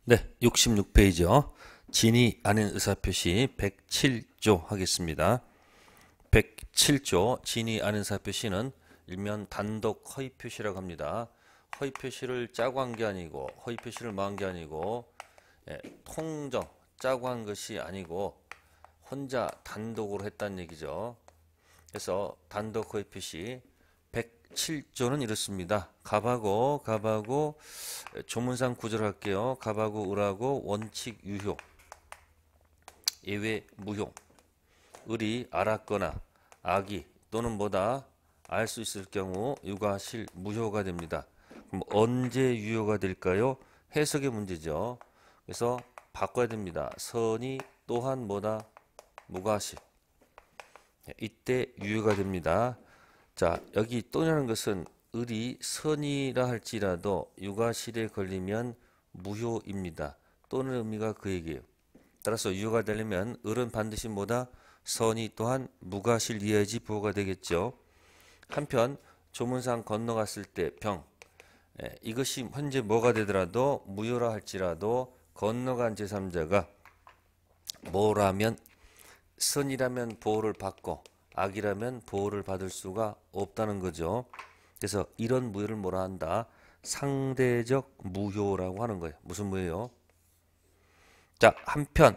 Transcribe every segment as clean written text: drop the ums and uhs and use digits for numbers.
네, 66페이지요. 진이 아닌 의사표시 107조 하겠습니다. 107조 진이 아닌 의사표시는 일면 단독 허위표시라고 합니다. 허위표시를 짜고 한 게 아니고 허위표시를 뭐한 게 아니고 통정 짜고 한 것이 아니고 혼자 단독으로 했다는 얘기죠. 그래서 단독 허위표시 107조는 이렇습니다. 갑하고 조문상 구조를 할게요. 갑하고 을하고 원칙 유효 예외 무효 을이 알았거나 악이 또는 뭐다 알 수 있을 경우 유가실 무효가 됩니다. 그럼 언제 유효가 될까요? 해석의 문제죠. 그래서 바꿔야 됩니다. 선이 또한 뭐다 무과실 이때 유효가 됩니다. 자, 여기 또라는 것은 을이 선이라 할지라도 유가실에 걸리면 무효입니다. 또는 의미가 그 얘기예요. 따라서 유효가 되려면 을은 반드시 뭐다? 선이 또한 무과실 이해야지 부호가 되겠죠. 한편 조문상 건너갔을 때 병, 이것이 현재 뭐가 되더라도 무효라 할지라도 건너간 제3자가 뭐라면 선이라면 보호를 받고 악이라면 보호를 받을 수가 없다는 거죠. 그래서 이런 무효를 뭐라 한다? 상대적 무효라고 하는 거예요. 무슨 무효요? 자, 한편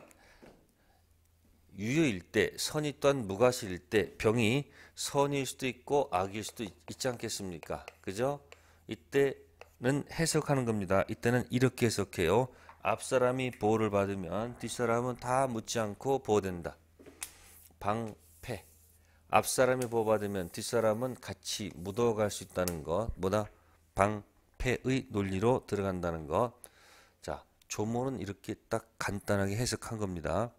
유효일 때 선이 또한 무과실일 때 병이 선일 수도 있고 악일 수도 있지 않겠습니까? 그죠? 이때는 해석하는 겁니다. 이때는 이렇게 해석해요. 앞사람이 보호를 받으면 뒷사람은 다 묻지 않고 보호된다. 방패. 앞사람이 보호받으면 뒷사람은 같이 묻어갈 수 있다는 것. 뭐다? 방패의 논리로 들어간다는 것. 자, 조문은 이렇게 딱 간단하게 해석한 겁니다.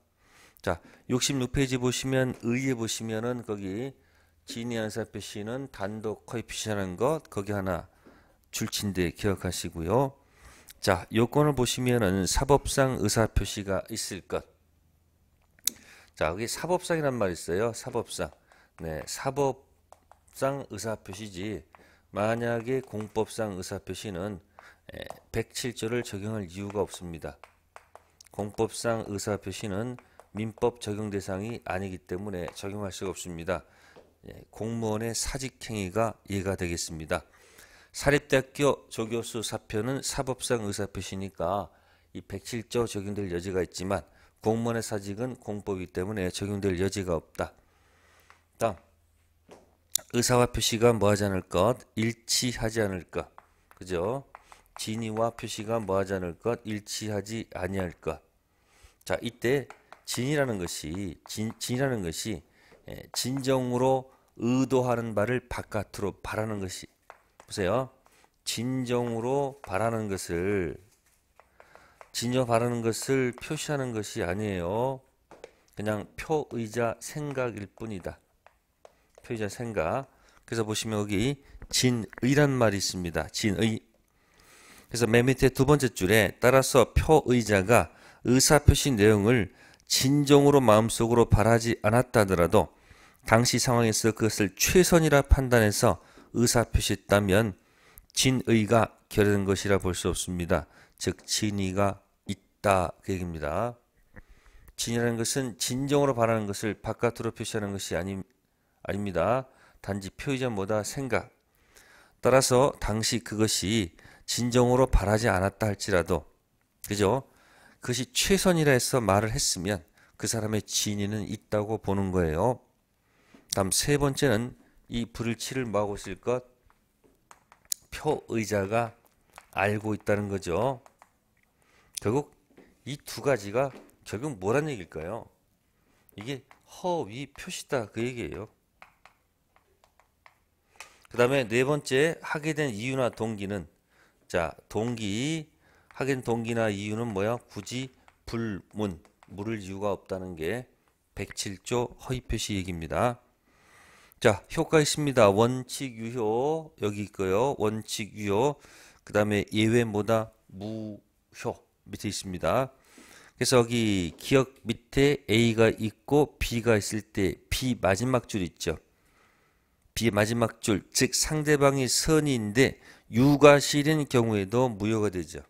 자, 66페이지 보시면 의에 보시면은 거기 진의 의사표시는 단독 허위표시하는 것 거기 하나 줄친데 기억하시고요. 자, 요건을 보시면은 사법상 의사표시가 있을 것. 자, 여기 사법상이란 말이 있어요. 사법상. 네, 사법상 의사표시지 만약에 공법상 의사표시는 107조를 적용할 이유가 없습니다. 공법상 의사표시는 민법 적용 대상이 아니기 때문에 적용할 수가 없습니다. 공무원의 사직행위가 이해가 되겠습니다. 사립대학교 조교수 사표는 사법상 의사표시니까 이 107조 적용될 여지가 있지만 공무원의 사직은 공법이기 때문에 적용될 여지가 없다. 다음 의사와 표시가 뭐하지 않을 것? 일치하지 않을 것. 그죠? 진의와 표시가 뭐하지 않을 것? 일치하지 아니할 것. 자, 이때 진이라는 것이 진정으로 의도하는 바를 바깥으로 바라는 것이 보세요. 진정으로 바라는 것을 표시하는 것이 아니에요. 그냥 표의자 생각일 뿐이다. 표의자 생각. 그래서 보시면 여기 진의란 말이 있습니다. 진의. 그래서 맨 밑에 두 번째 줄에 따라서 표의자가 의사표시 내용을 진정으로 마음속으로 바라지 않았다 하더라도 당시 상황에서 그것을 최선이라 판단해서 의사표시했다면 진의가 결여된 것이라 볼 수 없습니다. 즉 진의가 있다 그 얘기입니다. 진이라는 것은 진정으로 바라는 것을 바깥으로 표시하는 것이 아닙니다. 단지 표의자보다 생각. 따라서 당시 그것이 진정으로 바라지 않았다 할지라도 그죠? 그것이 최선이라 해서 말을 했으면 그 사람의 진의는 있다고 보는 거예요. 다음 세 번째는 이 불일치를 뭐하고 있을 것? 표의자가 알고 있다는 거죠. 결국 이 두 가지가 결국 뭐란 얘기일까요? 이게 허위 표시다 그 얘기예요. 그 다음에 네 번째 하게 된 이유나 동기는 자 하게 된 동기나 이유는 뭐야? 굳이 물을 이유가 없다는 게 107조 허위 표시 얘기입니다. 자, 효과 있습니다. 원칙 유효 여기 있고요. 원칙 유효 그 다음에 예외 뭐다? 무효 밑에 있습니다. 그래서 여기 기억 밑에 A가 있고 B가 있을 때 B 마지막 줄 있죠. B 마지막 줄, 즉 상대방이 선인데 유가실인 경우에도 무효가 되죠.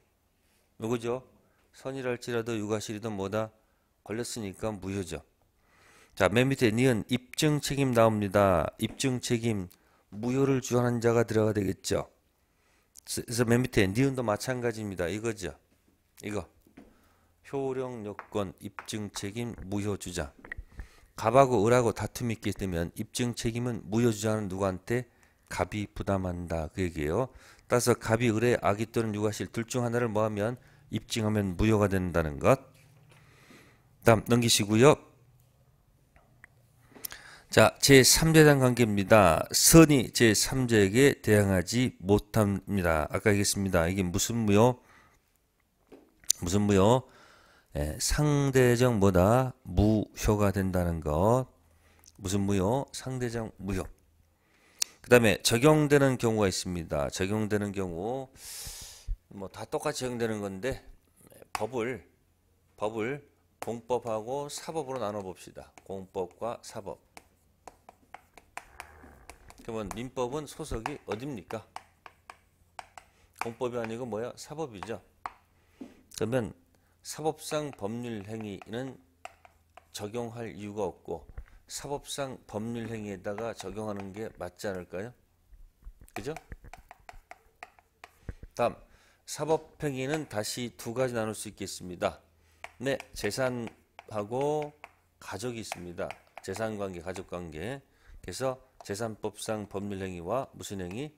요거죠. 선이랄지라도 유가실이든 뭐다 걸렸으니까 무효죠. 자, 맨 밑에 니은 입증 책임 나옵니다. 입증 책임 무효를 주장하는 자가 들어가 되겠죠. 그래서 맨 밑에 니은도 마찬가지입니다. 이거죠. 이거 효력 요건 입증 책임 무효 주장. 갑하고 을하고 다툼이 있게 되면 입증 책임은 무효 주장은 누구한테? 갑이 부담한다. 그 얘기예요. 따라서 갑이 을의 악의 또는 유가실 둘 중 하나를 뭐하면 입증하면 무효가 된다는 것. 다음 넘기시고요. 자, 제3제단 관계입니다. 선이 제3자에게 대항하지 못합니다. 아까 얘기했습니다. 이게 무슨 무효? 무슨 무효? 상대적 뭐다? 무효가 된다는 것. 무슨 무효? 상대적 무효. 그 다음에 적용되는 경우가 있습니다. 적용되는 경우 뭐 다 똑같이 적용되는 건데 법을 공법하고 사법으로 나눠 봅시다. 공법과 사법. 그러면 민법은 소속이 어딥니까? 공법이 아니고 뭐야? 사법이죠. 그러면 사법상 법률 행위는 적용할 이유가 없고 사법상 법률 행위에다가 적용하는 게 맞지 않을까요? 그죠? 다음 사법 행위는 다시 두 가지 나눌 수 있겠습니다. 네, 재산하고 가족이 있습니다. 재산관계, 가족관계. 그래서 재산법상 법률 행위와 무슨 행위?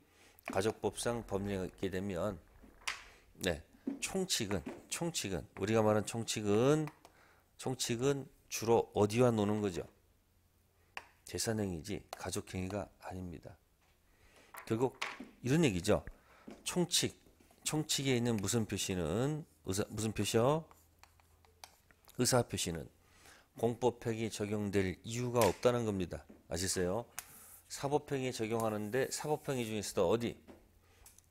가족법상 법률 행위가 있게 되면 네, 총칙은 우리가 말하는 총칙은 주로 어디와 노는 거죠? 재산행위지 가족행위가 아닙니다. 결국 이런 얘기죠. 총칙에 있는 무슨 표시는 무슨 표시요? 의사 표시는 공법행위 적용될 이유가 없다는 겁니다. 아시겠어요? 사법행위 적용하는데 사법행위 중에서도 어디?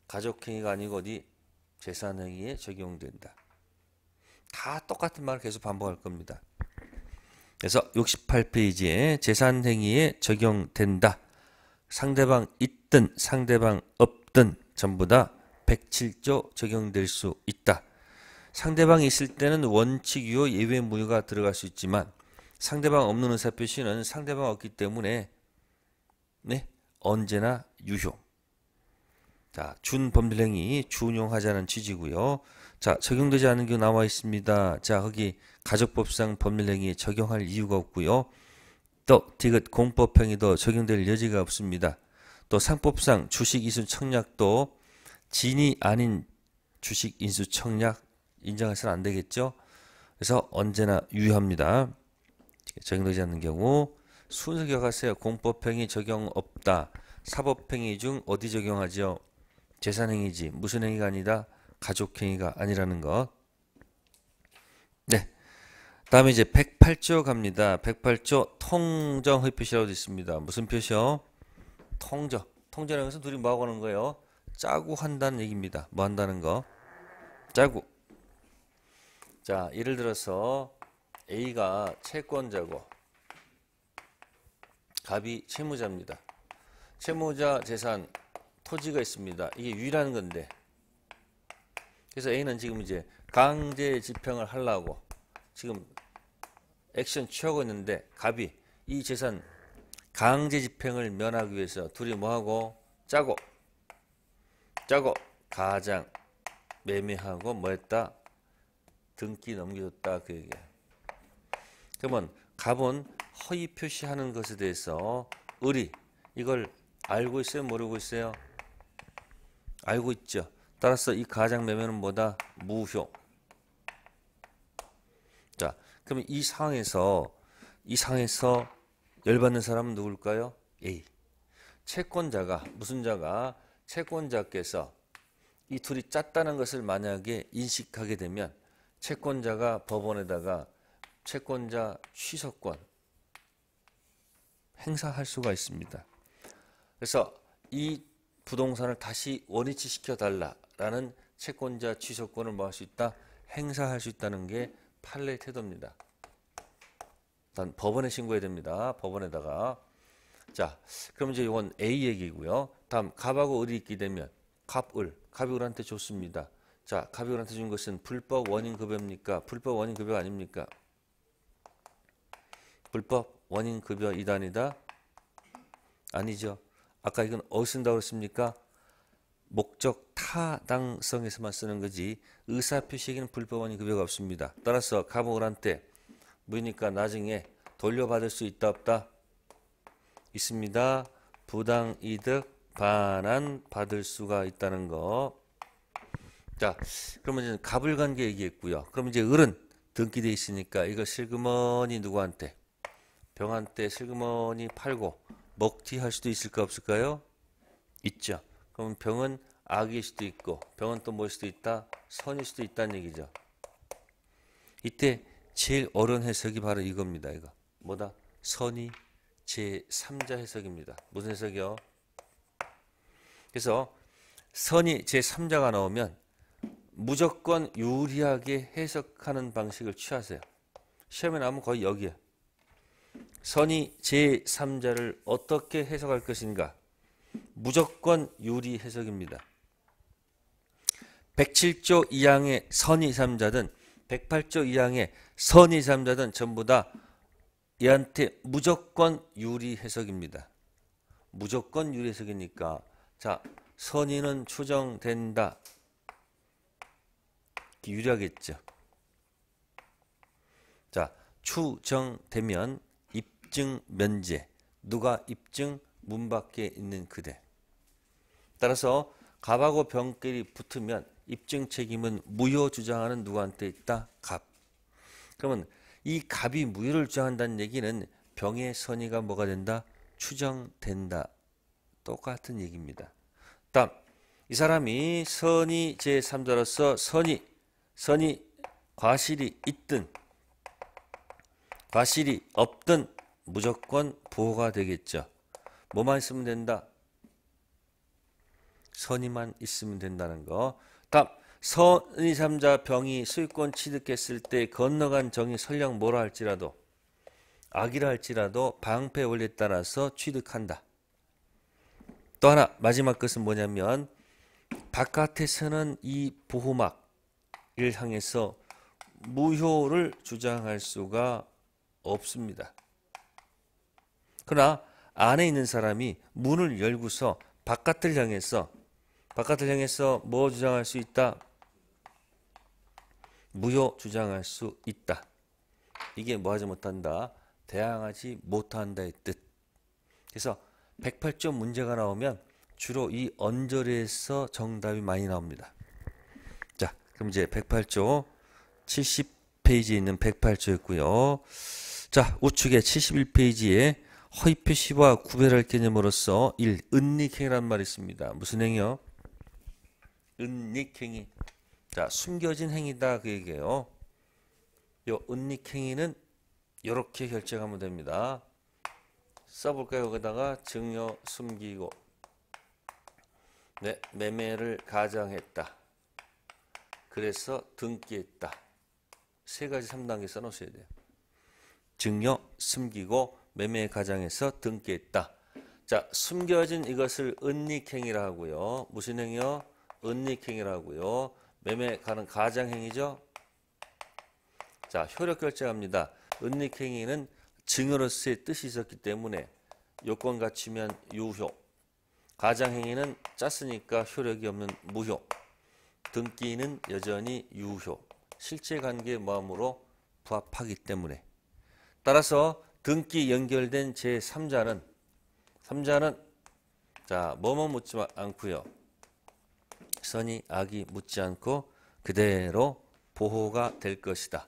가족행위가 아니고 어디? 재산행위에 적용된다. 다 똑같은 말을 계속 반복할 겁니다. 그래서 68페이지에 재산행위에 적용된다. 상대방 있든 상대방 없든 전부 다 107조 적용될 수 있다. 상대방이 있을 때는 원칙 유효 예외 무효가 들어갈 수 있지만 상대방 없는 의사표시는 상대방 없기 때문에 네, 언제나 유효. 자, 준법률행위 준용하자는 취지고요. 자, 적용되지 않은 경우 나와 있습니다. 자, 거기 가족법상 법률행위에 적용할 이유가 없고요. 또 디귿 공법행위도 적용될 여지가 없습니다. 또 상법상 주식인수 청약도 진이 아닌 주식인수 청약 인정해서는 안 되겠죠. 그래서 언제나 유효합니다. 적용되지 않는 경우 순서 기억하세요. 공법행위 적용 없다. 사법행위 중 어디 적용하죠? 재산행위지. 무슨 행위가 아니다? 가족행위가 아니라는 것. 네. 다음에 이제 108조 갑니다. 108조 통정의 표시라고 되어 있습니다. 무슨 표시요? 통정. 통정이라는 것은 둘이 뭐 하고 하는 거예요? 짜고 한다는 얘기입니다. 뭐 한다는 거? 짜고. 자, 예를 들어서 A가 채권자고 갑이 채무자입니다. 채무자 재산 토지가 있습니다. 이게 유일한 건데 그래서 A는 지금 이제 강제 집행을 하려고 지금 액션 취하고 있는데 갑이 이 재산 강제 집행을 면하기 위해서 둘이 뭐하고 짜고 가장 매매하고 뭐했다? 등기 넘겨줬다 그 얘기야. 그러면 갑은 허위 표시하는 것에 대해서 을이 이걸 알고 있어요? 모르고 있어요? 알고 있죠. 따라서 이 가장 매매는 뭐다? 무효. 자, 그러면 이 상황에서 열받는 사람은 누굴까요? A. 채권자가 무슨 자가 채권자께서 이 둘이 짰다는 것을 만약에 인식하게 되면 채권자가 법원에다가 채권자 취소권 행사할 수가 있습니다. 그래서 이 부동산을 다시 원위치 시켜달라라는 채권자 취소권을 뭐 할 수 있다? 행사할 수 있다는 게 판례의 태도입니다. 일단 법원에 신고해야 됩니다. 법원에다가. 자, 그럼 이제 이건 A 얘기고요. 다음 갑하고 을이 있게 되면 갑이 을한테 줬습니다. 자, 갑이을한테 준 것은 불법 원인급여입니까? 불법 원인급여 아닙니까? 불법 원인급여 이단이다? 아니죠. 아까 이건 어디서 쓴다고 그랬습니까? 목적 타당성에서만 쓰는 거지 의사표시에는 불법 원인급여가 없습니다. 따라서 갑을한테 뭐니까 나중에 돌려받을 수 있다 없다? 있습니다. 부당이득 반환 받을 수가 있다는 거. 자, 그러면 이제 갑을 관계 얘기했고요. 그럼 이제 을은 등기돼 있으니까 이거 슬그머니 누구한테? 병한테 슬그머니 팔고 먹튀할 수도 있을까 없을까요? 있죠. 그럼 병은 악일 수도 있고 병은 또 뭘 수도 있다? 선일 수도 있다는 얘기죠. 이때 제일 어려운 해석이 바로 이겁니다. 이거 뭐다? 선이 제3자 해석입니다. 무슨 해석이요? 그래서 선이 제3자가 나오면 무조건 유리하게 해석하는 방식을 취하세요. 시험에 나오면 거의 여기에 선이 제3자를 어떻게 해석할 것인가? 무조건 유리 해석입니다. 107조 2항의 선이 3자든 108조 2항의 선이 3자든 전부 다 얘한테 무조건 유리 해석입니다. 무조건 유리 해석이니까 자, 선의는 추정된다. 유리하겠죠. 자, 추정되면 입증 면제. 누가 입증? 문 밖에 있는 그대. 따라서 갑하고 병끼리 붙으면 입증 책임은 무효 주장하는 누구한테 있다? 갑. 그러면 이 갑이 무효를 주장한다는 얘기는 병의 선의가 뭐가 된다? 추정된다. 똑같은 얘기입니다. 다음, 이 사람이 선의 제3자로서 선의 과실이 있든 과실이 없든 무조건 보호가 되겠죠. 뭐만 있으면 된다? 선의만 있으면 된다는 거. 다음, 선의 3자 병이 소유권 취득했을 때 건너간 정이 설령 뭐라 할지라도 악이라 할지라도 방패 원리에 따라서 취득한다. 또 하나 마지막 것은 뭐냐면 바깥에서는 이 보호막을 향해서 무효를 주장할 수가 없습니다. 그러나 안에 있는 사람이 문을 열고서 바깥을 향해서 뭐 주장할 수 있다? 무효 주장할 수 있다. 이게 뭐 하지 못한다? 대항하지 못한다의 뜻. 그래서 108조 문제가 나오면 주로 이 언저리에서 정답이 많이 나옵니다. 자, 그럼 이제 108조 70페이지에 있는 108조였고요. 자, 우측에 71페이지에 허위 표시와 구별할 개념으로서 1. 은닉행위란 말이 있습니다. 무슨 행위요? 은닉행위. 자, 숨겨진 행위다 그 얘기예요. 요 은닉행위는 이렇게 결정하면 됩니다. 써볼까요? 여기다가 증여 숨기고 네, 매매를 가장했다. 그래서 등기했다. 세 가지 3단계 써놓으셔야 돼요. 증여 숨기고 매매 가장해서 등기했다. 자, 숨겨진 이것을 은닉행위라 하고요. 무슨 행위요? 은닉행위라고요. 매매 가는 가장행위죠. 자, 효력 결정합니다. 은닉행위는 증여로서의 뜻이 있었기 때문에 요건 갖추면 유효. 가장행위는 짰으니까 효력이 없는 무효. 등기는 여전히 유효. 실제관계의 마음으로 부합하기 때문에. 따라서 등기 연결된 제3자는 자, 뭐뭐 묻지 않고요. 선이 악이 묻지 않고 그대로 보호가 될 것이다.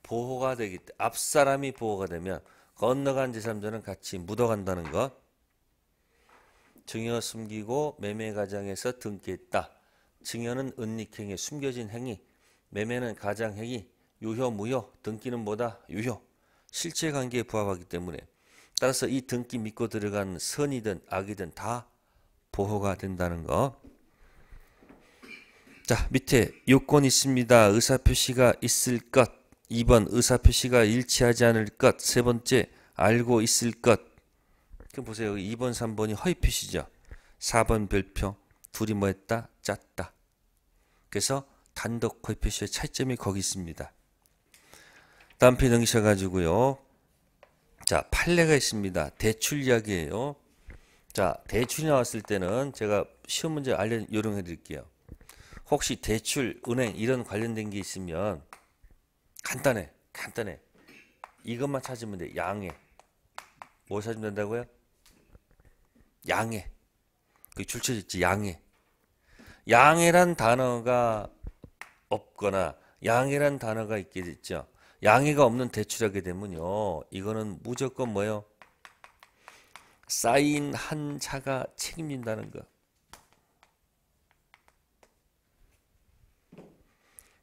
보호가 되기 때문에 앞사람이 보호가 되면 건너간 제3자는 같이 묻어간다는 것. 증여 숨기고 매매 가장에서 등기했다. 증여는 은닉행위, 숨겨진 행위. 매매는 가장행위. 유효, 무효. 등기는 뭐다? 유효. 실체관계에 부합하기 때문에 따라서 이 등기 믿고 들어간 선이든 악이든 다 보호가 된다는 거. 자, 밑에 요건이 있습니다. 의사표시가 있을 것. 2번 의사표시가 일치하지 않을 것. 세 번째 알고 있을 것. 그럼 보세요. 2번 3번이 허위표시죠. 4번 별표. 둘이 뭐 했다? 짰다. 그래서 단독 코에피시의 차이점이 거기 있습니다. 다음 페이지 넘기셔가지고요. 자, 판례가 있습니다. 대출 이야기예요. 자, 대출이 나왔을 때는 제가 시험 문제 요령해 드릴게요. 혹시 대출, 은행 이런 관련된 게 있으면 간단해. 이것만 찾으면 돼. 양해. 뭐 찾으면 된다고요? 양해. 그 줄쳐져 있지. 양해. 양해란 단어가 없거나 양해란 단어가 있게 됐죠. 양해가 없는 대출하게 되면요. 이거는 무조건 뭐예요? 사인한 자가 책임진다는 거.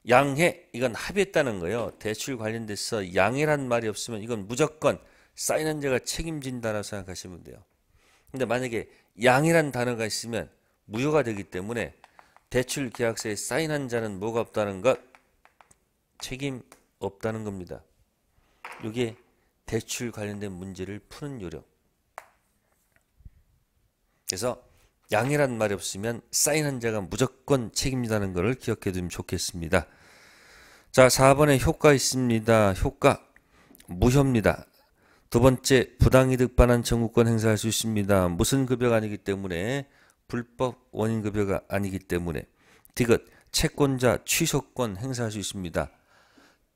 양해, 이건 합의했다는 거예요. 대출 관련돼서 양해란 말이 없으면 이건 무조건 사인한 자가 책임진다라고 생각하시면 돼요. 근데 만약에 양해란 단어가 있으면 무효가 되기 때문에 대출 계약서에 사인한 자는 뭐가 없다는 것? 책임 없다는 겁니다. 이게 대출 관련된 문제를 푸는 요령. 그래서 양해란 말이 없으면 사인한 자가 무조건 책임지다는 것을 기억해 두면 좋겠습니다. 자, 4번에 효과 있습니다. 효과 무효입니다. 두 번째, 부당이득 반환 청구권 행사할 수 있습니다. 무슨 급여가 아니기 때문에, 불법 원인 급여가 아니기 때문에. 디귿, 채권자 취소권 행사할 수 있습니다.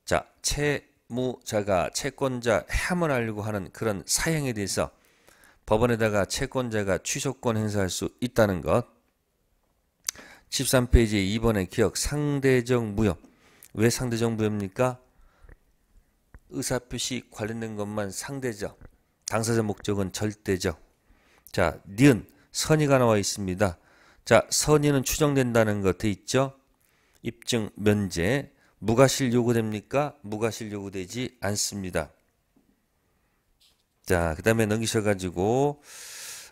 자, 채무자가 채권자 해함을 하려고 하는 그런 사형에 대해서 법원에다가 채권자가 취소권 행사할 수 있다는 것. 13페이지 2번의 기억, 상대적 무효. 왜 상대적 무효입니까? 의사표시 관련된 것만 상대적, 당사자 목적은 절대적. 자, 니은, 선의가 나와 있습니다. 자, 선의는 추정된다는 것 돼 있죠? 입증, 면제. 무과실 요구됩니까? 무과실 요구되지 않습니다. 자, 그 다음에 넘기셔가지고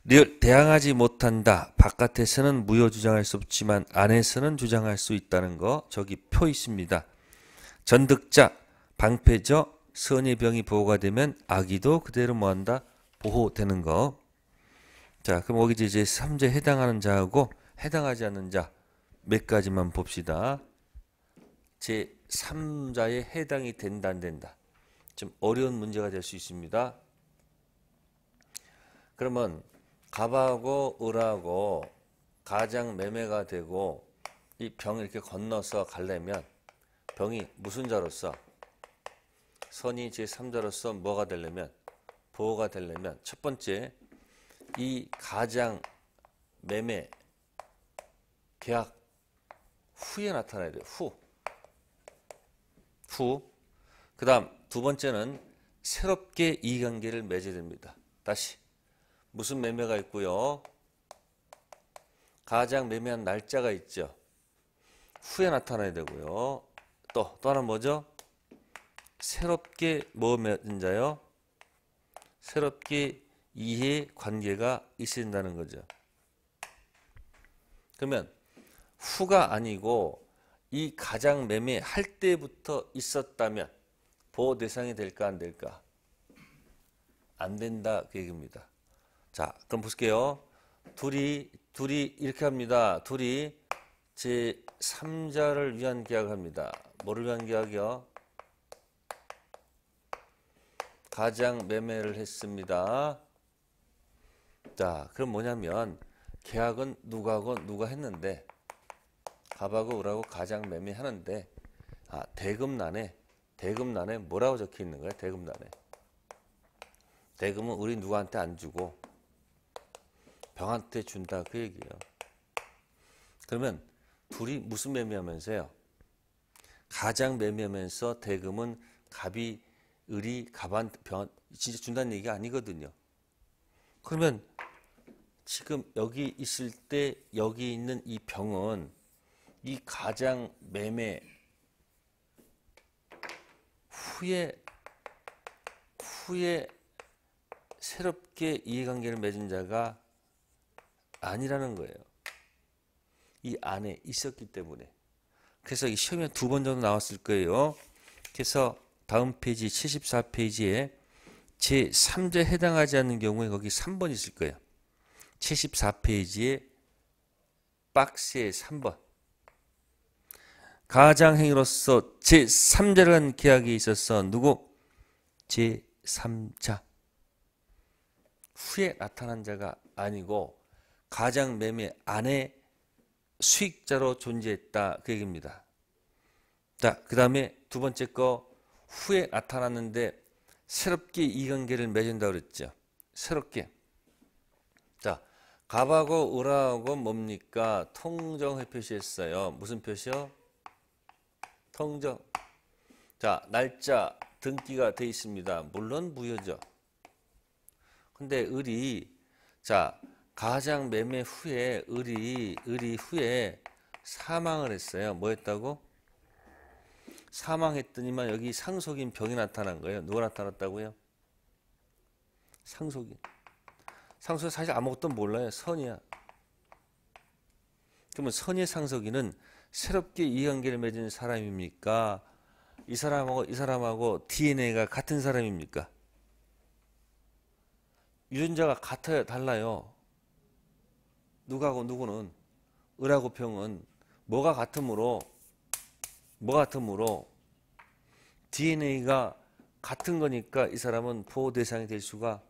리얼 대항하지 못한다. 바깥에서는 무효 주장할 수 없지만 안에서는 주장할 수 있다는 거 저기 표 있습니다. 전득자, 방패죠. 선의병이 보호가 되면 악의도 그대로 뭐한다? 보호되는 거. 자, 그럼 여기 이제 3제 해당하는 자하고 해당하지 않는 자 몇 가지만 봅시다. 제 3자에 해당이 된다 안 된다. 좀 어려운 문제가 될 수 있습니다. 그러면 갑하고 을하고 가장 매매가 되고 이 병을 이렇게 건너서 가려면 병이 무슨 자로서 선이 제3자로서 뭐가 되려면 보호가 되려면 첫 번째 이 가장 매매 계약 후에 나타나야 돼요. 후. 그 다음 두 번째는 새롭게 이해관계를 맺어야 됩니다. 다시 무슨 매매가 있고요. 가장 매매한 날짜가 있죠. 후에 나타나야 되고요. 또 하나 뭐죠? 새롭게 뭐 맺은 자요? 새롭게 이해관계가 있어야 된다는 거죠. 그러면 후가 아니고 이 가장 매매할 때부터 있었다면 보호 대상이 될까 안 될까? 안 된다 그 얘기입니다. 자, 그럼 볼게요. 둘이 이렇게 합니다. 둘이 제3자를 위한 계약을 합니다. 뭐를 위한 계약이요? 가장 매매를 했습니다. 자, 그럼 뭐냐면 계약은 누가하고 누가 했는데 갑하고 을하고 가장 매매하는데 대금란에 뭐라고 적혀 있는 거예요? 대금란에 대금은 우리 누구한테 안 주고 병한테 준다 그 얘기예요. 그러면 둘이 무슨 매매하면서요? 가장 매매하면서 대금은 갑이 을이 갑한테 병 진짜 준다는 얘기가 아니거든요. 그러면 지금 여기 있을 때 여기 있는 이 병은 이 가장 매매 후에 새롭게 이해관계를 맺은 자가 아니라는 거예요. 이 안에 있었기 때문에. 그래서 이 시험에 2번 정도 나왔을 거예요. 그래서 다음 페이지 74페이지에 제3자에 해당하지 않는 경우에 거기 3번 있을 거예요. 74페이지에 박스에 3번. 가장행위로서 제3자를 한 계약이 있었어. 누구? 제3자. 후에 나타난 자가 아니고 가장매매 안에 수익자로 존재했다. 그 얘기입니다. 자, 그 다음에 두 번째 거 후에 나타났는데 새롭게 이관계를 맺은다 그랬죠. 새롭게. 자, 갑하고 을하고 뭡니까? 통정을 표시했어요. 무슨 표시요? 통정. 자, 날짜 등기가 돼 있습니다. 물론 무효죠. 근데 을이 자 가장 매매 후에 을이 후에 사망을 했어요. 뭐 했다고? 사망했더니만 여기 상속인 병이 나타난 거예요. 누가 나타났다고요? 상속인. 상속인 사실 아무것도 몰라요. 선이야. 그러면 선의 상속인은 새롭게 이해관계를 맺은 사람입니까? 이 사람하고 DNA가 같은 사람입니까? 유전자가 같아요? 달라요? 누구하고 누구는? 을하고 병은 뭐가 같으므로 DNA가 같은 거니까 이 사람은 보호 대상이 될 수가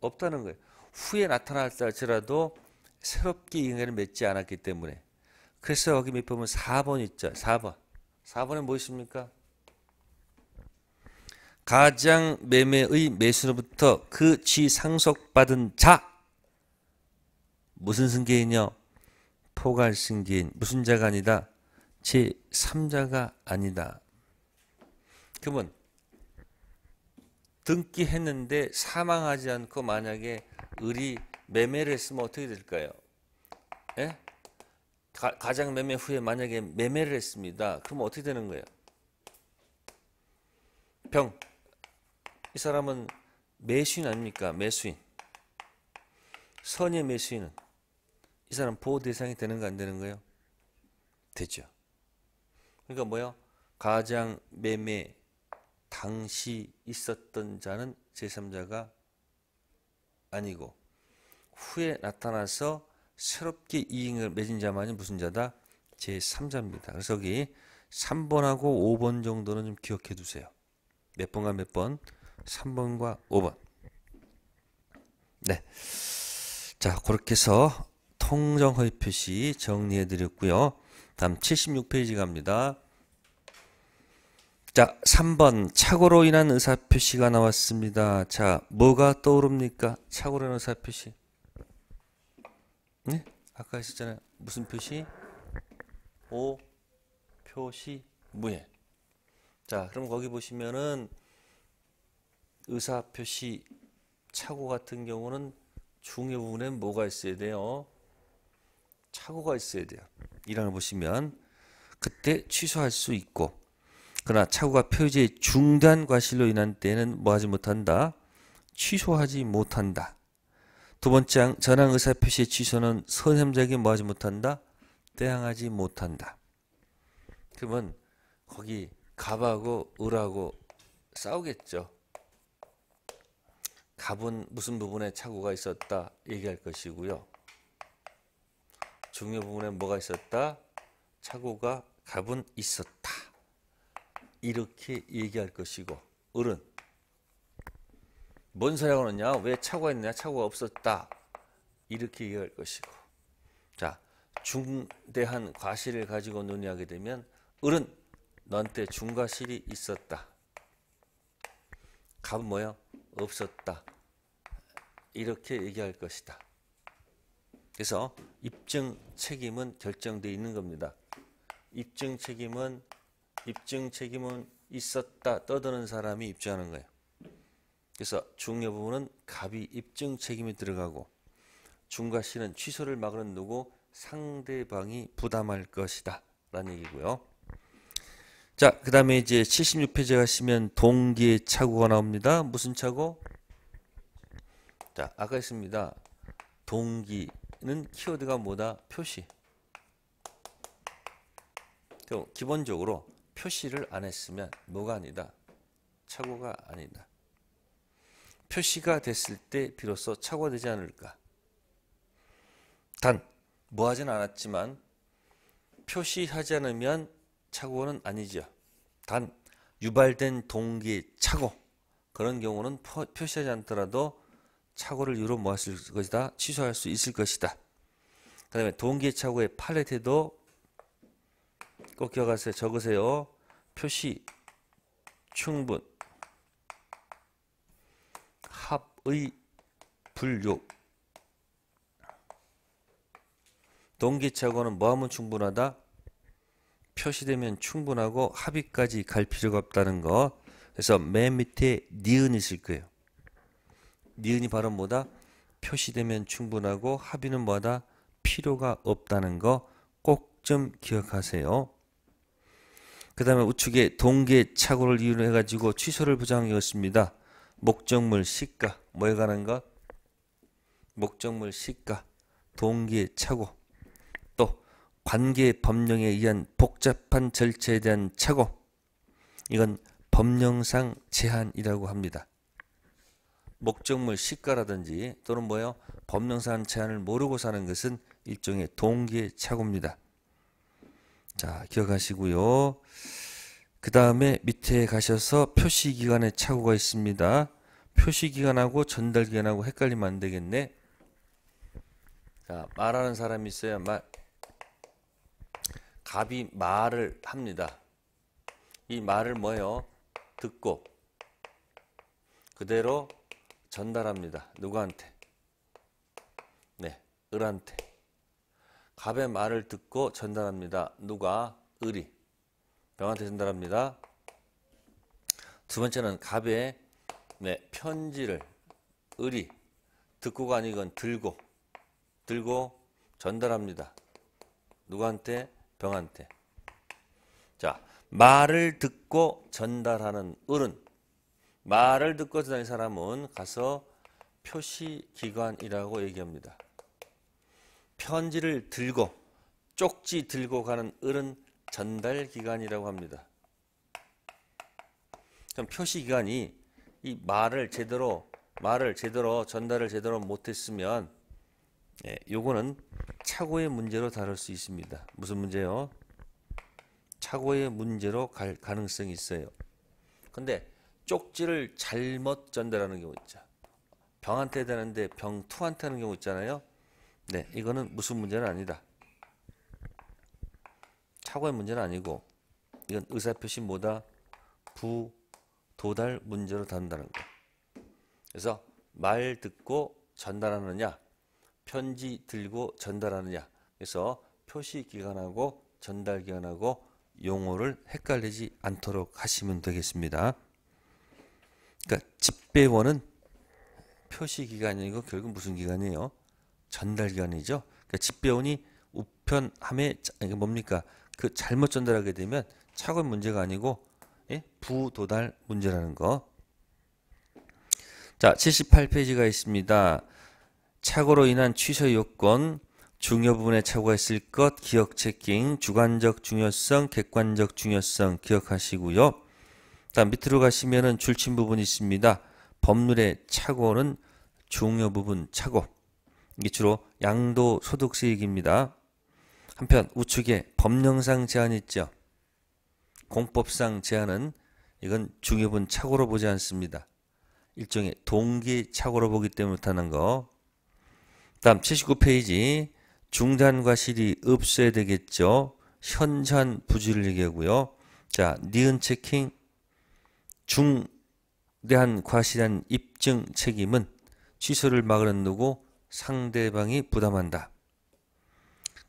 없다는 거예요. 후에 나타날지 할지라도 새롭게 이해관계를 맺지 않았기 때문에. 그래서 여기 밑에 보면 4번 있죠. 4번. 4번에 뭐 있습니까? 가장 매매의 매수로부터 그 지 상속받은 자. 무슨 승계인이요? 포괄 승계인. 무슨 자가 아니다? 제3자가 아니다. 그러면 등기했는데 사망하지 않고 만약에 을이 매매를 했으면 어떻게 될까요? 예? 가장 매매 후에 만약에 매매를 했습니다. 그럼 어떻게 되는 거예요? 병. 이 사람은 매수인 아닙니까? 매수인. 선의 매수인은 이 사람 보호 대상이 되는 거 안 되는 거예요? 되죠. 그러니까 뭐요? 가장 매매 당시 있었던 자는 제3자가 아니고 후에 나타나서 새롭게 이익을 맺은 자만이 무슨 자다? 제3자입니다. 그래서 여기 3번하고 5번 정도는 좀 기억해 두세요. 몇 번과 몇 번? 3번과 5번. 네. 자, 그렇게 해서 통정허위 표시 정리해 드렸고요. 다음 76페이지 갑니다. 자, 3번 착오로 인한 의사표시가 나왔습니다. 자, 뭐가 떠오릅니까? 착오로 인한 의사표시. 네? 아까 했었잖아요. 무슨 표시? 오, 표시, 무해. 자, 그럼 거기 보시면은 의사표시 착오 같은 경우는 중요 부분에 뭐가 있어야 돼요? 착오가 있어야 돼요. 1항을 보시면 그때 취소할 수 있고, 그러나 착오가 표지의 중단 과실로 인한 때는 뭐하지 못한다? 취소하지 못한다. 두 번째 항 전항 의사표시의 취소는 선행자에게 뭐하지 못한다? 대항하지 못한다. 그러면 거기 갑하고 을하고 싸우겠죠. 갑은 무슨 부분에 착오가 있었다 얘기할 것이고요. 중요 부분에 뭐가 있었다? 착오가 갑은 있었다. 이렇게 얘기할 것이고, 을은 뭔 소리하고 그러냐? 왜 착오가 있느냐? 착오가 없었다. 이렇게 얘기할 것이고. 자, 중대한 과실을 가지고 논의하게 되면 을은 너한테 중과실이 있었다. 갑은 뭐야? 없었다. 이렇게 얘기할 것이다. 그래서 입증 책임은 결정되어 있는 겁니다. 입증 책임은 있었다 떠드는 사람이 입증하는 거예요. 그래서 중요 부분은 갑이 입증 책임이 들어가고, 중과실은 취소를 막으는 누구? 상대방이 부담할 것이다 라는 얘기고요. 자, 그 다음에 이제 76페이지 가시면 동기의 착오가 나옵니다. 무슨 착오? 자, 아까 했습니다. 동기는 키워드가 뭐다? 표시. 기본적으로 표시를 안 했으면 뭐가 아니다? 착오가 아니다. 표시가 됐을 때 비로소 착오가 되지 않을까? 단, 뭐 하진 않았지만 표시하지 않으면 착오는 아니죠. 단 유발된 동기의 착오 그런 경우는 표시하지 않더라도 착오를 이유로 모았을 것이다. 취소할 수 있을 것이다. 그 다음에 동기의 착오의 팔레트도 꼭 기억하세요. 적으세요. 표시, 충분, 합의, 불요. 동기의 착오는 뭐하면 충분하다? 표시되면 충분하고 합의까지 갈 필요가 없다는 거. 그래서 맨 밑에 니은이 있을 거예요. 니은이 바로 뭐다? 표시되면 충분하고 합의는 뭐다? 필요가 없다는 거 꼭 좀 기억하세요. 그 다음에 우측에 동기의 착오를 이유로 해가지고 취소를 부정하였습니다. 목적물 시가 뭐에 관한 것? 목적물 시가 동기의 착오 또 관계 법령에 의한 복잡한 절차에 대한 착오 이건 법령상 제한이라고 합니다. 목적물 시가라든지 또는 뭐요? 법령상 제한을 모르고 사는 것은 일종의 동기의 착오입니다. 자, 기억하시고요. 그 다음에 밑에 가셔서 표시기간의 착오가 있습니다. 표시기간하고 전달기간하고 헷갈리면 안 되겠네. 자, 말하는 사람이 있어요. 갑이 말을 합니다. 이 말을 뭐예요? 듣고 그대로 전달합니다. 누구한테? 네, 을한테. 갑의 말을 듣고 전달합니다. 누가? 을이. 병한테 전달합니다. 두 번째는 갑의 편지를 을이 듣고가 아니건 들고 전달합니다. 누구한테? 병한테. 자, 말을 듣고 전달하는 을은 말을 듣고 전달하는 사람은 가서 표시기관이라고 얘기합니다. 편지를 들고 쪽지 들고 가는 을은 전달기관이라고 합니다. 그럼 표시기관이 이 말을 제대로 전달을 제대로 못했으면 요거는 착오의 문제로 다룰 수 있습니다. 무슨 문제요? 착오의 문제로 갈 가능성이 있어요. 근데 쪽지를 잘못 전달하는 경우 있죠. 병한테 되는데 병투한테 하는 경우 있잖아요. 네, 이거는 무슨 문제는 아니다. 착오의 문제는 아니고 이건 의사표시 뭐다? 부도달 문제로 다룬다는 거. 그래서 말 듣고 전달하느냐 편지 들고 전달하느냐 그래서 표시기간하고 전달기간하고 용어를 헷갈리지 않도록 하시면 되겠습니다. 그러니까 집배원은 표시기간이고 결국 무슨 기간이에요? 전달기간이죠. 그러니까 집배원이 우편함에 이게 뭡니까? 그 잘못 전달하게 되면 착오의 문제가 아니고 부도달 문제라는 거. 자, 78페이지가 있습니다. 착오로 인한 취소 요건, 중요 부분에 착오가 있을 것, 기억 체킹, 주관적 중요성, 객관적 중요성 기억하시고요. 다음 밑으로 가시면은 줄침 부분이 있습니다. 법률의 착오는 중요 부분 착오. 이게 주로 양도소득세 얘기입니다. 한편 우측에 법령상 제한이 있죠. 공법상 제한은 이건 중요 부분 착오로 보지 않습니다. 일종의 동기 착오로 보기 때문에 못하는 거. 다음 79페이지 중단과실이 없어야 되겠죠. 현저한 부주의를 얘기하고요. 자, 니은 체킹 중대한 과실한 입증 책임은 취소를 막으는 누구? 상대방이 부담한다.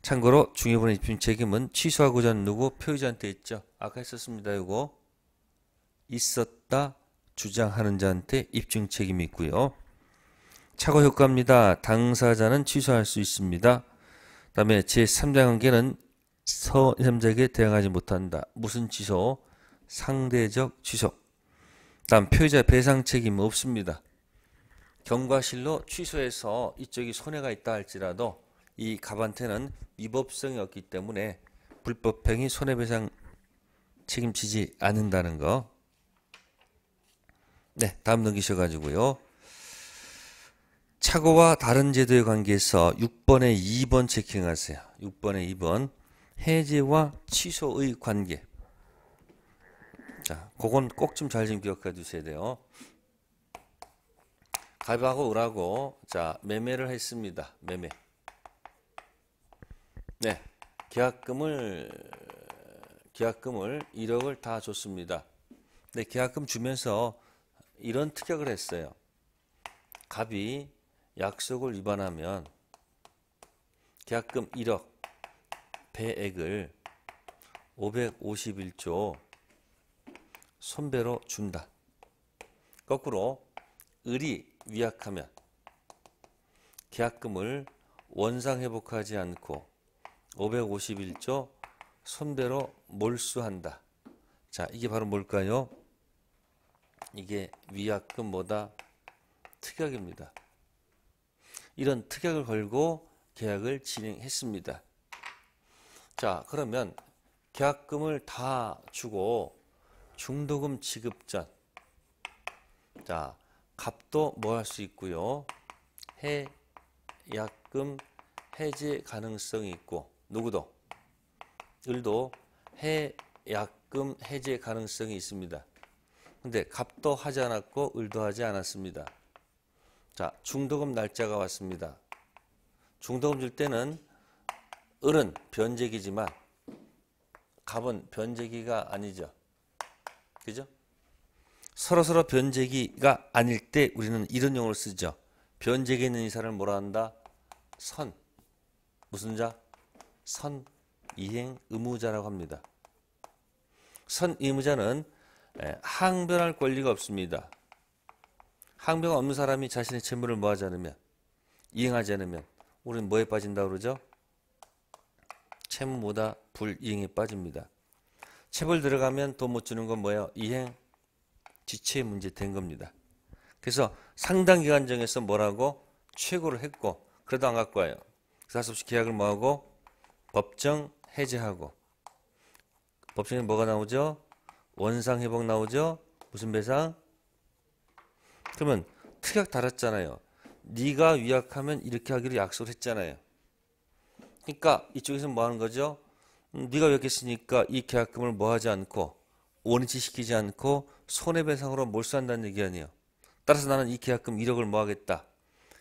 참고로 중요부분 입증 책임은 취소하고자 하는 누구? 표의자한테 있죠. 아까 했었습니다. 이거 있었다 주장하는 자한테 입증 책임이 있고요. 착오 효과입니다. 당사자는 취소할 수 있습니다. 그 다음에 제3자 관계는 서2자에게 대항하지 못한다. 무슨 취소? 상대적 취소. 다음 표의자 배상 책임 없습니다. 경과실로 취소해서 이쪽이 손해가 있다 할지라도 이 갑한테는 위법성이 없기 때문에 불법행위 손해배상 책임지지 않는다는 거. 네, 다음 넘기셔가지고요. 착오와 다른 제도의 관계에서 6번에 2번 체킹하세요. 6번에 2번 해제와 취소의 관계. 자, 그건 꼭 좀 잘 좀 기억해 두셔야 돼요. 갑하고 을하고 자 매매를 했습니다. 매매. 네, 계약금을 1억을 다 줬습니다. 네, 계약금 주면서 이런 특약을 했어요. 갑이 약속을 위반하면 계약금 1억 배액을 551조 손배로 준다. 거꾸로 을이 위약하면 계약금을 원상회복하지 않고 551조 손배로 몰수한다. 자, 이게 바로 뭘까요? 이게 위약금 뭐다? 특약입니다. 이런 특약을 걸고 계약을 진행했습니다. 자, 그러면 계약금을 다 주고 중도금 지급 전, 자, 갑도 뭐 할 수 있고요. 해약금 해제 가능성이 있고, 누구도? 을도 해약금 해제 가능성이 있습니다. 근데 갑도 하지 않았고 을도 하지 않았습니다. 자, 중도금 날짜가 왔습니다. 중도금 줄 때는 을은 변제기지만 갑은 변제기가 아니죠. 그죠? 서로서로 변제기가 아닐 때 우리는 이런 용어를 쓰죠. 변제기에 있는 이 사람을 뭐라 한다? 선. 무슨 자? 선 이행 의무자라고 합니다. 선 의무자는 항변할 권리가 없습니다. 항변가 없는 사람이 자신의 채무를 뭐하지 않으면, 이행하지 않으면 우리는 뭐에 빠진다고 그러죠? 채무보다 불이행에 빠집니다. 체벌 들어가면 돈 못 주는 건 뭐예요? 이행 지체의 문제 된 겁니다. 그래서 상당 기간 정해서 뭐라고? 최고를 했고 그래도 안 갖고 와요. 그래서 할 수 없이 계약을 뭐하고? 법정 해제하고. 법정에 뭐가 나오죠? 원상회복 나오죠? 무슨 배상? 그러면 특약 달았잖아요. 네가 위약하면 이렇게 하기로 약속을 했잖아요. 그러니까 이쪽에서는 뭐 하는 거죠? 네가 위약했으니까 이 계약금을 뭐 하지 않고 원위치 시키지 않고 손해배상으로 몰수한다는 얘기 아니에요. 따라서 나는 이 계약금 1억을 뭐 하겠다.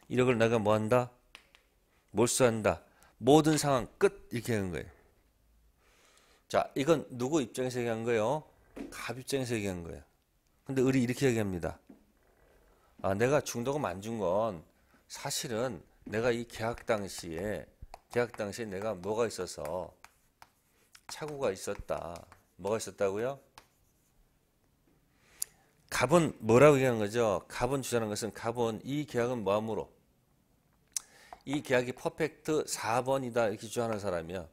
1억을 내가 뭐 한다? 몰수한다. 모든 상황 끝 이렇게 하는 거예요. 자, 이건 누구 입장에서 얘기한 거예요? 갑 입장에서 얘기한 거예요. 근데 을이 이렇게 얘기합니다. 아, 내가 중도금 안 준 건 사실은 내가 이 계약 당시에 내가 뭐가 있어서 착오가 있었다. 뭐가 있었다고요? 갑은 뭐라고 얘기하는 거죠? 갑은 주장하는 것은 갑은 이 계약은 뭐함으로? 이 계약이 퍼펙트 4번이다 이렇게 주장하는 사람이야.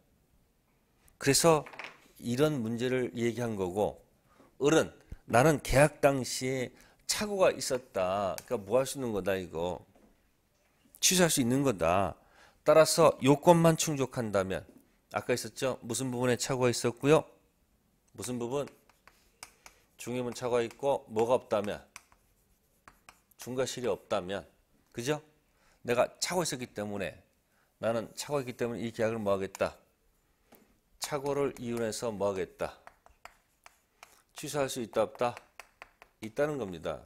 그래서 이런 문제를 얘기한 거고, 을은 나는 계약 당시에 착오가 있었다. 그러니까 뭐 할 수 있는 거다 이거. 취소할 수 있는 거다. 따라서 요건만 충족한다면 아까 있었죠? 무슨 부분에 착오가 있었고요? 무슨 부분? 중요한 착오가 있고 뭐가 없다면? 중과실이 없다면. 그죠? 내가 착오가 있었기 때문에 나는 착오가 있기 때문에 이 계약을 뭐 하겠다? 착오를 이용해서 뭐 하겠다? 취소할 수 있다 없다? 있다는 겁니다.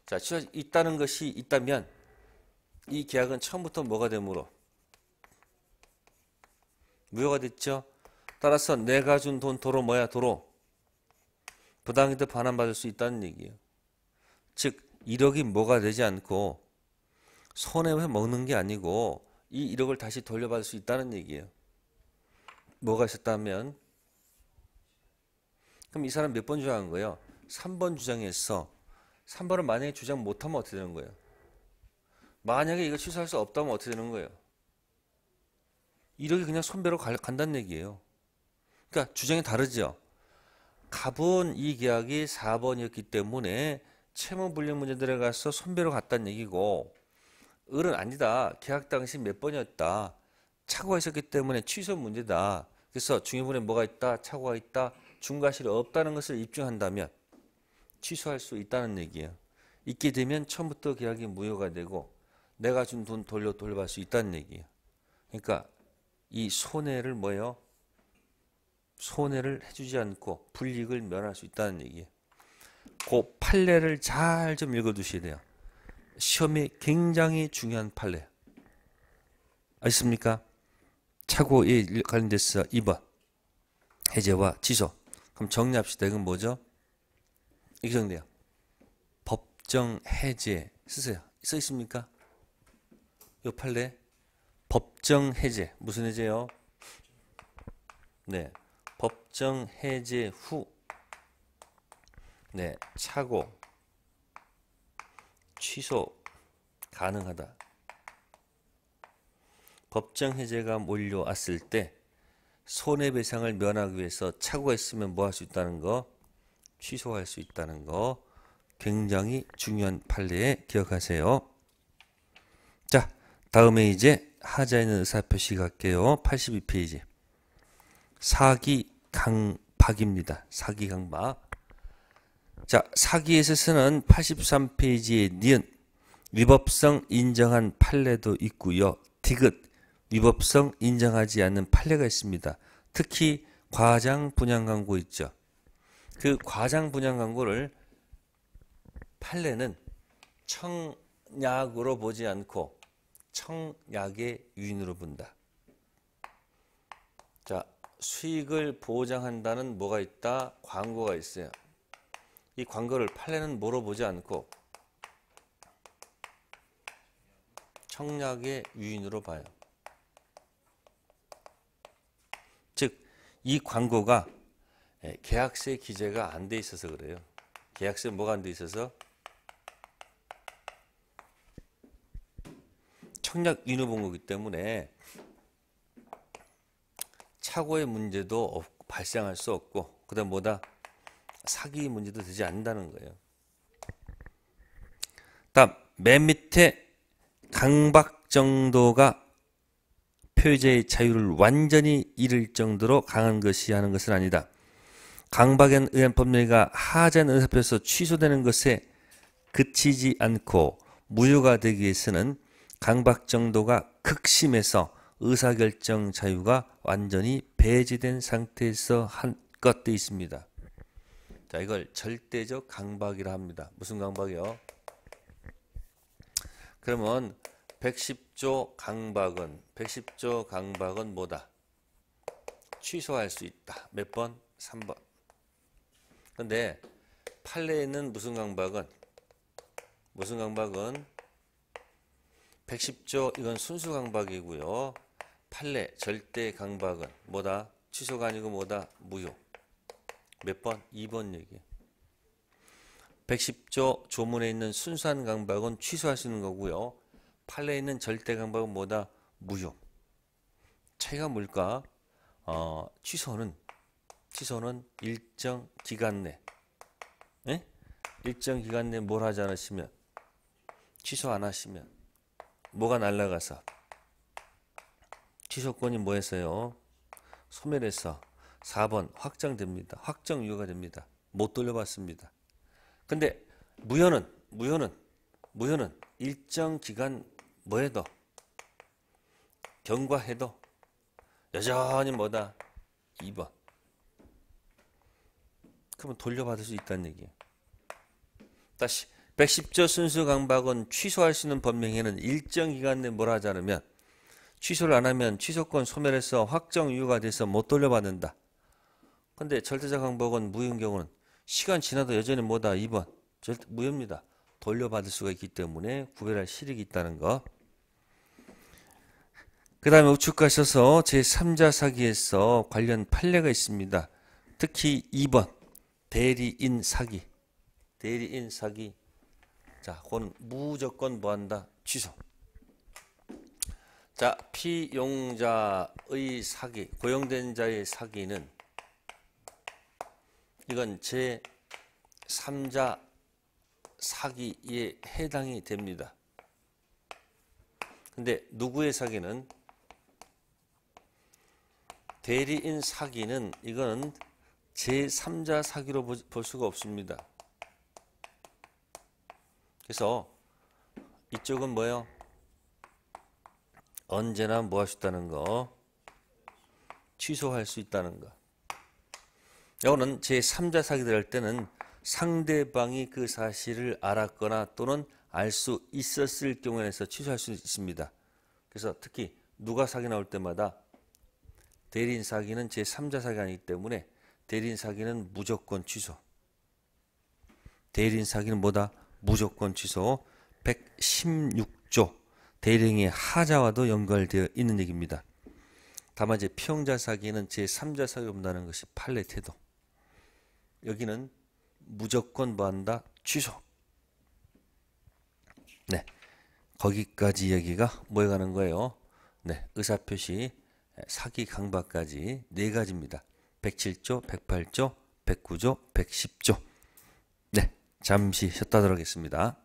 자, 취소할 수 있다는 것이 있다면 이 계약은 처음부터 뭐가 되므로? 무효가 됐죠? 따라서 내가 준 돈 도로 뭐야? 도로 부당이득 반환받을 수 있다는 얘기예요. 즉 1억이 뭐가 되지 않고 손해를 먹는 게 아니고 이 1억을 다시 돌려받을 수 있다는 얘기예요. 뭐가 있었다면? 그럼 이 사람 몇 번 주장한 거예요? 3번 주장했어. 3번을 만약에 주장 못하면 어떻게 되는 거예요? 만약에 이거 취소할 수 없다면 어떻게 되는 거예요? 1억이 그냥 손배로 간다는 얘기예요. 그러니까 주장이 다르죠. 갑은 이 계약이 4번이었기 때문에 채무불이행 문제 들어가서 손배로 갔다는 얘기고, 을은 아니다. 계약 당시 몇 번이었다. 착오가 있었기 때문에 취소 문제다. 그래서 중요부분에 뭐가 있다? 착오가 있다. 중과실이 없다는 것을 입증한다면 취소할 수 있다는 얘기예요. 있게 되면 처음부터 계약이 무효가 되고 내가 준 돈 돌려받을 수 있다는 얘기예요. 그러니까 이 손해를 뭐예요? 손해를 해주지 않고 불이익을 면할 수 있다는 얘기예요. 그 판례를 잘 좀 읽어두셔야 돼요. 시험에 굉장히 중요한 판례. 아십니까? 착오에 관련돼서 2번 해제와 취소. 그럼 정리합시다. 이건 뭐죠? 이렇게 정리돼요. 법정 해제 쓰세요. 써 있습니까? 요 판례 법정 해제 무슨 해제요? 네, 법정 해제 후 네, 착오 취소 가능하다. 법정 해제가 몰려왔을 때 손해배상을 면하기 위해서 착오가 있으면 뭐 할 수 있다는 거? 취소할 수 있다는 거 굉장히 중요한 판례에 기억하세요. 자, 다음에 이제 하자에 있는 의사표시 갈게요. 82페이지. 사기강박입니다. 사기강박. 자, 사기에서 쓰는 83페이지의 니은 위법성 인정한 판례도 있고요. 디귿 위법성 인정하지 않는 판례가 있습니다. 특히 과장 분양 광고 있죠. 그 과장 분양 광고를 판례는 청약으로 보지 않고 청약의 유인으로 본다. 자, 수익을 보장한다는 뭐가 있다? 광고가 있어요. 이 광고를 판례는 뭐로 보지 않고 청약의 유인으로 봐요. 즉, 이 광고가 계약세 기재가 안 돼 있어서 그래요. 계약세 뭐가 안 돼 있어서? 청약 유인을 본 거기 때문에 착오의 문제도 발생할 수 없고 그 다음 뭐다? 사기 문제도 되지 않는다는 거예요. 다음 맨 밑에 강박 정도가 표의자의 자유를 완전히 잃을 정도로 강한 것이 하는 것은 아니다. 강박에 의한 법령이가 하자의 의사표에서 취소되는 것에 그치지 않고 무효가 되기 위해서는 강박 정도가 극심해서 의사결정 자유가 완전히 배제된 상태에서 한 것 돼 있습니다. 자, 이걸 절대적 강박이라 합니다. 무슨 강박이요? 그러면 110조 강박은 뭐다? 취소할 수 있다. 몇 번? 3번. 근데 판례에 있는 무슨 강박은 110조 이건 순수 강박이고요. 판례 절대 강박은 뭐다? 취소가 아니고 뭐다? 무효. 몇 번? 2번 얘기. 110조 조문에 있는 순수한 강박은 취소할 수 있는 거고요. 판례에 있는 절대 강박은 뭐다? 무효. 차이가 뭘까? 취소는 일정 기간 내 일정 기간 내 뭘 하지 않으시면 취소 안 하시면 뭐가 날라가서 취소권이 뭐 했어요? 소멸해서 4번 확정됩니다. 확정 유효가 됩니다. 못 돌려받습니다. 근데 무효는 일정 기간 뭐 해도 경과해도 여전히 뭐다? 2번. 그러면 돌려받을 수 있다는 얘기예요. 다시 110조 순수 강박은 취소할 수 있는 법령에는 일정 기간 내에 뭘 하지 않으면 취소를 안 하면 취소권 소멸해서 확정 유효가 돼서 못 돌려받는다. 근데 절대적 강박은 무효인 경우는 시간 지나도 여전히 뭐다? 2번. 무효입니다. 돌려받을 수가 있기 때문에 구별할 실익이 있다는 거. 그 다음에 우측 가셔서 제3자 사기에서 관련 판례가 있습니다. 특히 2번 대리인 사기. 자, 그건 무조건 뭐한다? 취소. 자, 피용자의 사기, 고용된 자의 사기는 이건 제3자 사기에 해당이 됩니다. 근데 누구의 사기는? 대리인 사기는 이거는 제3자 사기로 볼 수가 없습니다. 그래서 이쪽은 뭐예요? 언제나 뭐 할 수 있다는 거? 취소할 수 있다는 거. 이거는 제3자 사기를 할 때는 상대방이 그 사실을 알았거나 또는 알 수 있었을 경우에서 취소할 수 있습니다. 그래서 특히 누가 사기 나올 때마다 대리인 사기는 제3자 사기가 아니기 때문에 대리인 사기는 무조건 취소. 대리인 사기는 뭐다? 무조건 취소. 116조 대리인의 하자와도 연결되어 있는 얘기입니다. 다만 이제 피용자 사기는 제3자 사기가 온다는 것이 판례 태도. 여기는 무조건 뭐한다? 취소. 네, 거기까지 얘기가 뭐에 가는 거예요? 네, 의사표시, 사기 강박까지 네 가지입니다. 107조, 108조, 109조, 110조. 네, 잠시 쉬었다 들어가겠습니다.